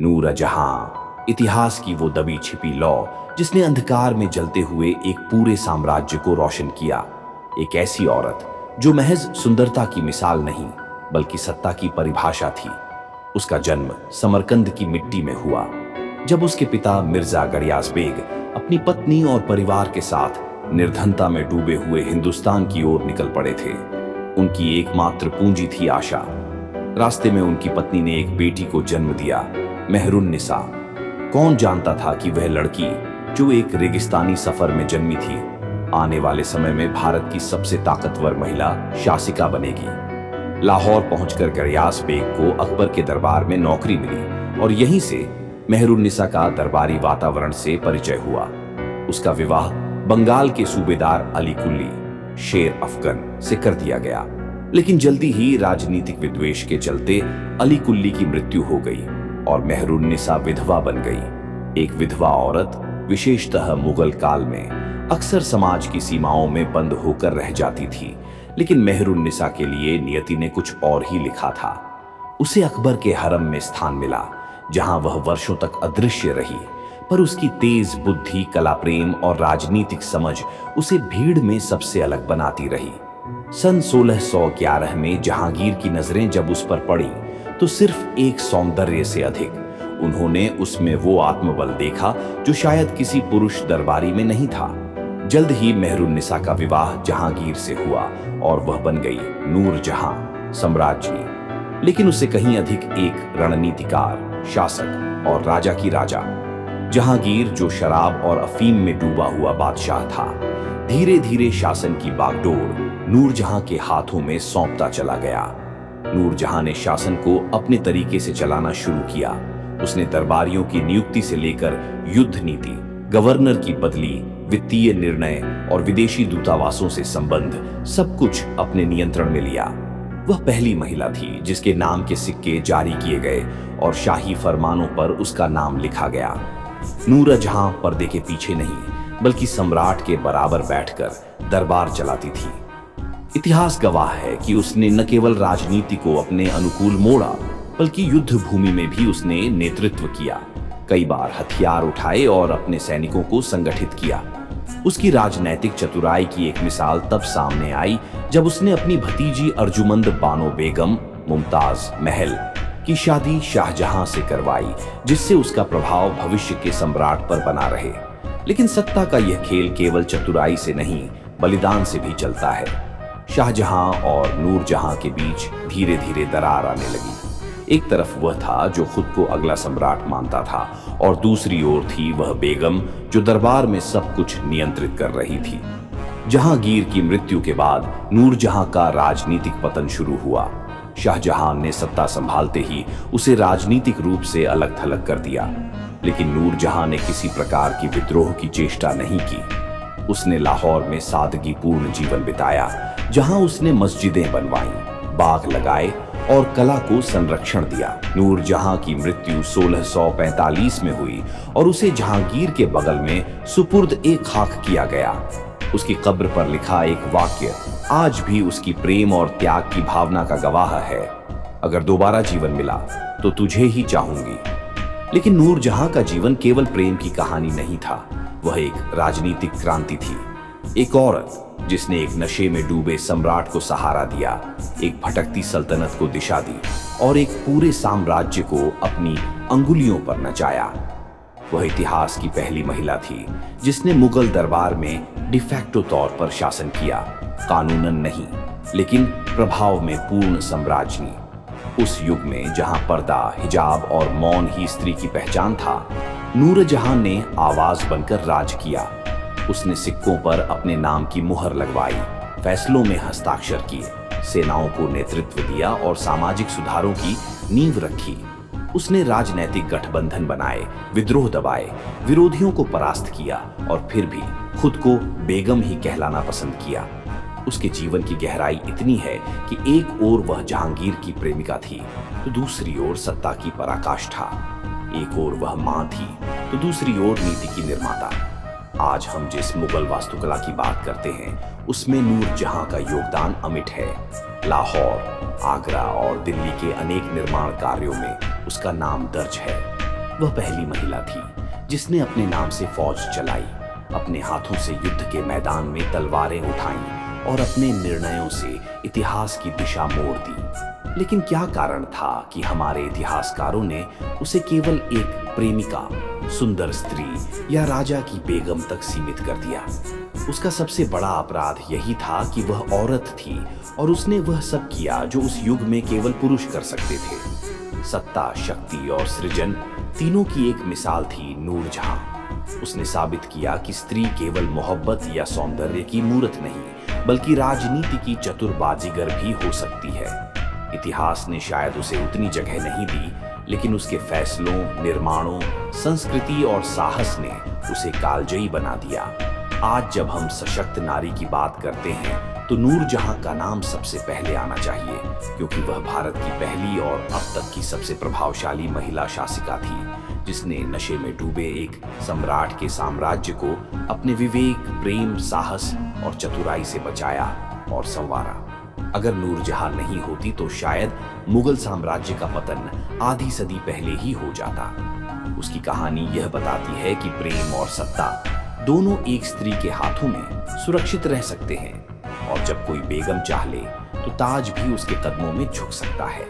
नूरजहां, इतिहास की वो दबी छिपी लौ जिसने अंधकार में जलते हुए एक पूरे साम्राज्य को रोशन किया। एक ऐसी औरत जो महज सुंदरता की मिसाल नहीं बल्कि सत्ता की परिभाषा थी। उसका जन्म समरकंद की मिट्टी में हुआ, जब उसके पिता मिर्जा गड़ियास बेग अपनी पत्नी और परिवार के साथ निर्धनता में डूबे हुए हिंदुस्तान की ओर निकल पड़े थे। उनकी एकमात्र पूंजी थी आशा। रास्ते में उनकी पत्नी ने एक बेटी को जन्म दिया, मेहरुन्निसा। कौन जानता था कि वह लड़की जो एक रेगिस्तानी सफर में जन्मी थी, आने वाले समय में भारत की सबसे ताकतवर महिला शासिका बनेगी। लाहौर पहुंचकर गड़ियास बेग को अकबर के दरबार में नौकरी मिली और यहीं से मेहरुन्निसा का दरबारी वातावरण से परिचय हुआ। उसका विवाह बंगाल के सूबेदार अली कुल्ली, शेर अफगन से कर दिया गया, लेकिन जल्दी ही राजनीतिक विद्वेष के चलते अली कुल्ली की मृत्यु हो गई और मेहरुन्निसा विधवा बन गई। एक विधवा औरत विशेषतः मुगल काल में अक्सर समाज की सीमाओं में बंद होकर रह जाती थी, लेकिन मेहरुन्निसा के लिए नियति ने कुछ और ही लिखा था। उसे अकबर के हरम में स्थान मिला, जहां वह वर्षों तक अदृश्य रही, पर उसकी तेज बुद्धि, कला प्रेम और राजनीतिक समझ उसे भीड़ में सबसे अलग बनाती रही। सन 1611 में जहांगीर की नजरें जब उस पर पड़ी तो सिर्फ एक सौंदर्य से अधिक उन्होंने उसमें वो आत्मबल देखा जो शायद किसी पुरुष दरबारी में नहीं था। जल्द ही मेहरुन्निसा का विवाह जहांगीर से हुआ और वह बन गई नूरजहां, सम्राज्ञी, लेकिन उससे कहीं अधिक एक रणनीतिकार, शासक और राजा की राजा। जहांगीर, जो शराब और अफीम में डूबा हुआ बादशाह था, धीरे धीरे शासन की बागडोर नूरजहां के हाथों में सौंपता चला गया। नूरजहां ने शासन को अपने तरीके से चलाना शुरू किया। उसने दरबारियों की नियुक्ति से लेकर युद्ध नीति, गवर्नर की बदली, वित्तीय निर्णय और विदेशी दूतावासों से संबंध सब कुछ अपने नियंत्रण में लिया। वह पहली महिला थी जिसके नाम के सिक्के जारी किए गए और शाही फरमानों पर उसका नाम लिखा गया। नूरजहां पर्दे के पीछे नहीं बल्कि सम्राट के बराबर बैठकर दरबार चलाती थी। इतिहास गवाह है कि उसने न केवल राजनीति को अपने अनुकूल मोड़ा बल्कि युद्ध भूमि में भी उसने नेतृत्व किया। कई बार हथियार उठाए और अपने सैनिकों को संगठित किया। उसकी राजनैतिक चतुराई की एक मिसाल तब सामने आई जब उसने अपनी भतीजी अर्जुमंद बानो बेगम मुमताज महल की शादी शाहजहां से करवाई, जिससे उसका प्रभाव भविष्य के सम्राट पर बना रहे। लेकिन सत्ता का यह खेल केवल चतुराई से नहीं बलिदान से भी चलता है। शाहजहां और नूरजहां के बीच धीरे धीरे दरार आने लगी। एक तरफ वह था जो खुद को अगला सम्राट मानता था और दूसरी ओर थी वह बेगम जो दरबार में सब कुछ नियंत्रित कर रही थी। जहांगीर की मृत्यु के बाद नूरजहां का राजनीतिक पतन शुरू हुआ। शाहजहां ने सत्ता संभालते ही उसे राजनीतिक रूप से अलग थलग कर दिया, लेकिन नूरजहां ने किसी प्रकार की विद्रोह की चेष्टा नहीं की। उसने लाहौर में सादगीपूर्ण जीवन बिताया, जहां उसने मस्जिदें बनवाईं, बाग लगाए और कला को संरक्षण दिया। नूरजहां की मृत्यु 1645 में हुई और उसे जहांगीर के बगल में सुपुर्द-ए-खाक किया गया। उसकी कब्र पर लिखा एक वाक्य आज भी उसकी प्रेम और त्याग की भावना का गवाह है, अगर दोबारा जीवन मिला तो तुझे ही चाहूंगी। लेकिन नूरजहां का जीवन केवल प्रेम की कहानी नहीं था, वह एक राजनीतिक क्रांति थी। एक औरत जिसने एक नशे में डूबे सम्राट को सहारा दिया, एक भटकती सल्तनत को दिशा दी और एक पूरे साम्राज्य को अपनी अंगुलियों पर नचाया। वह इतिहास की पहली महिला थी जिसने मुगल दरबार में डिफैक्टो तौर पर शासन किया, कानूनन नहीं लेकिन प्रभाव में पूर्ण सम्राज्ञी। उस युग में जहां पर्दा, हिजाब और मौन ही स्त्री की पहचान था, नूरजहां ने आवाज बनकर राज किया। उसने सिक्कों पर अपने नाम की मुहर लगवाई, फैसलों में हस्ताक्षर किए, सेनाओं को नेतृत्व दिया और सामाजिक सुधारों की नींव रखी। उसने राजनैतिक गठबंधन बनाए, विद्रोह दबाए, विरोधियों को परास्त किया और फिर भी खुद को बेगम ही कहलाना पसंद किया। उसके जीवन की गहराई इतनी है कि एक ओर वह जहांगीर की प्रेमिका थी तो दूसरी ओर सत्ता की पराकाष्ठा। एक ओर वह मां थी तो दूसरी ओर नीति की निर्माता। आज हम जिस मुगल वास्तुकला की बात करते हैं उसमें नूरजहां का योगदान अमिट है। लाहौर, आगरा और दिल्ली के अनेक निर्माण कार्यों में उसका नाम दर्ज है। वह पहली महिला थी जिसने अपने नाम से फौज चलाई, अपने हाथों से युद्ध के मैदान में तलवारें उठाईं और अपने निर्णयों से इतिहास की दिशा मोड़ दी। लेकिन क्या कारण था कि हमारे इतिहासकारों ने उसे केवल एक प्रेमिका, सुंदर स्त्री या राजा की बेगम तक सीमित कर दिया? उसका सबसे बड़ा अपराध यही था कि वह औरत थी और उसने वह सब किया जो उस युग में केवल पुरुष कर सकते थे। सत्ता, शक्ति और सृजन तीनों की एक मिसाल थी नूरजहां। उसने साबित किया कि स्त्री केवल मोहब्बत या सौंदर्य की मूर्त नहीं, बल्कि राजनीति की चतुर बाजीगर भी हो सकती है। इतिहास ने शायद उसे उतनी जगह नहीं दी, लेकिन उसके फैसलों, निर्माणों, संस्कृति और साहस ने उसे कालजयी बना दिया। आज जब हम सशक्त नारी की बात करते हैं तो नूरजहां का नाम सबसे पहले आना चाहिए, क्योंकि वह भारत की पहली और अब तक की सबसे प्रभावशाली महिला शासिका थी, जिसने नशे में डूबे एक सम्राट के साम्राज्य को अपने विवेक, प्रेम, साहस और चतुराई से बचाया और संवारा। अगर नूरजहां नहीं होती तो शायद मुगल साम्राज्य का पतन आधी सदी पहले ही हो जाता। उसकी कहानी यह बताती है कि प्रेम और सत्ता दोनों एक स्त्री के हाथों में सुरक्षित रह सकते हैं, और जब कोई बेगम चाह ले तो ताज भी उसके कदमों में झुक सकता है।